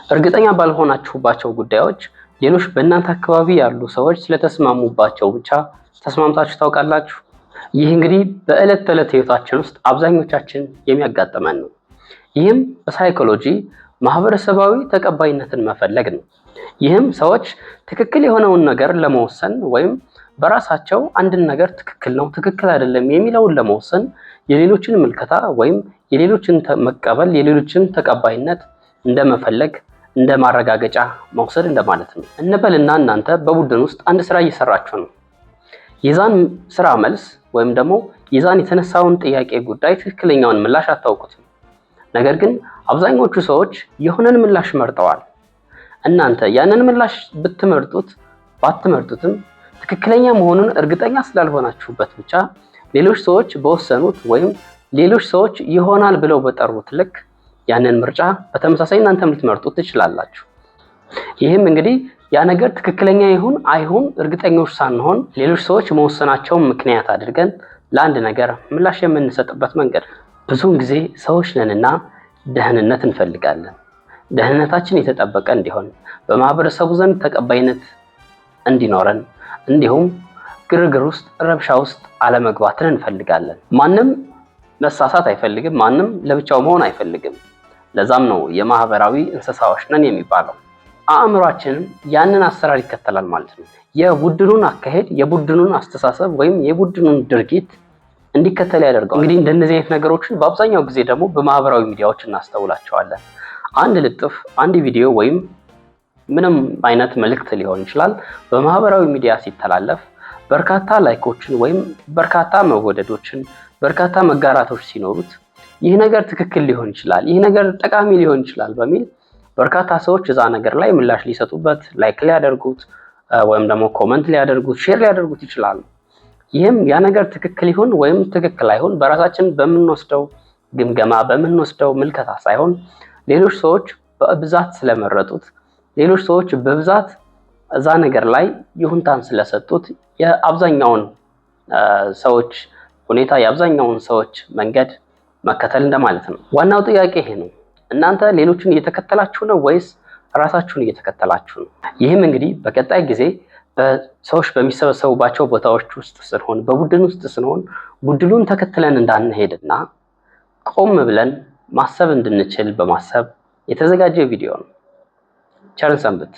እርግጠኛ ባልሆናችሁባቸው ጉዳዮች ሌሎች በእናንተ አካባቢ ያሉ ሰዎች ስለተስማሙባቸው ብቻ ተስማምታችሁ ታውቃላችሁ? ይህ እንግዲህ በዕለት ተዕለት ህይወታችን ውስጥ አብዛኞቻችን የሚያጋጥመን ነው። ይህም በሳይኮሎጂ ማህበረሰባዊ ተቀባይነትን መፈለግ ነው። ይህም ሰዎች ትክክል የሆነውን ነገር ለመወሰን ወይም በራሳቸው አንድን ነገር ትክክል ነው፣ ትክክል አይደለም የሚለውን ለመወሰን የሌሎችን ምልከታ ወይም የሌሎችን መቀበል፣ የሌሎችን ተቀባይነት እንደመፈለግ እንደ ማረጋገጫ መውሰድ እንደማለት ነው። እንበልና እናንተ በቡድን ውስጥ አንድ ስራ እየሰራችሁ ነው። የዛን ስራ መልስ ወይም ደግሞ የዛን የተነሳውን ጥያቄ ጉዳይ ትክክለኛውን ምላሽ አታውቁትም። ነገር ግን አብዛኞቹ ሰዎች የሆነን ምላሽ መርጠዋል። እናንተ ያንን ምላሽ ብትመርጡት ባትመርጡትም ትክክለኛ መሆኑን እርግጠኛ ስላልሆናችሁበት ብቻ ሌሎች ሰዎች በወሰኑት ወይም ሌሎች ሰዎች ይሆናል ብለው በጠሩት ልክ ያንን ምርጫ በተመሳሳይ እናንተም ልትመርጡት ትችላላችሁ። ይህም እንግዲህ ያ ነገር ትክክለኛ ይሁን አይሁን እርግጠኞች ሳንሆን ሌሎች ሰዎች መወሰናቸውን ምክንያት አድርገን ለአንድ ነገር ምላሽ የምንሰጥበት መንገድ። ብዙውን ጊዜ ሰዎች ነንና ደህንነት እንፈልጋለን። ደህንነታችን የተጠበቀ እንዲሆን፣ በማህበረሰቡ ዘንድ ተቀባይነት እንዲኖረን፣ እንዲሁም ግርግር ውስጥ ረብሻ ውስጥ አለመግባትን እንፈልጋለን። ማንም መሳሳት አይፈልግም። ማንም ለብቻው መሆን አይፈልግም። ለዛም ነው የማህበራዊ እንስሳዎች ነን የሚባለው። አእምሯችንም ያንን አሰራር ይከተላል ማለት ነው። የቡድኑን አካሄድ፣ የቡድኑን አስተሳሰብ ወይም የቡድኑን ድርጊት እንዲከተል ያደርገዋል። እንግዲህ እንደነዚህ አይነት ነገሮችን በአብዛኛው ጊዜ ደግሞ በማህበራዊ ሚዲያዎች እናስተውላቸዋለን። አንድ ልጥፍ፣ አንድ ቪዲዮ ወይም ምንም አይነት መልእክት ሊሆን ይችላል በማህበራዊ ሚዲያ ሲተላለፍ በርካታ ላይኮችን ወይም በርካታ መወደዶችን፣ በርካታ መጋራቶች ሲኖሩት ይህ ነገር ትክክል ሊሆን ይችላል፣ ይህ ነገር ጠቃሚ ሊሆን ይችላል በሚል በርካታ ሰዎች እዛ ነገር ላይ ምላሽ ሊሰጡበት፣ ላይክ ሊያደርጉት ወይም ደግሞ ኮመንት ሊያደርጉት፣ ሼር ሊያደርጉት ይችላሉ። ይህም ያ ነገር ትክክል ይሁን ወይም ትክክል አይሁን በራሳችን በምንወስደው ግምገማ በምንወስደው ምልከታ ሳይሆን ሌሎች ሰዎች በብዛት ስለመረጡት፣ ሌሎች ሰዎች በብዛት እዛ ነገር ላይ ይሁንታን ስለሰጡት የአብዛኛውን ሰዎች ሁኔታ የአብዛኛውን ሰዎች መንገድ መከተል እንደማለት ነው። ዋናው ጥያቄ ይሄ ነው። እናንተ ሌሎችን እየተከተላችሁ ነው ወይስ ራሳችሁን እየተከተላችሁ ነው? ይህም እንግዲህ በቀጣይ ጊዜ በሰዎች በሚሰበሰቡባቸው ቦታዎች ውስጥ ስንሆን፣ በቡድን ውስጥ ስንሆን ቡድኑን ተከትለን እንዳንሄድና ቆም ብለን ማሰብ እንድንችል በማሰብ የተዘጋጀ ቪዲዮ ነው። ቸርን ሰንብት።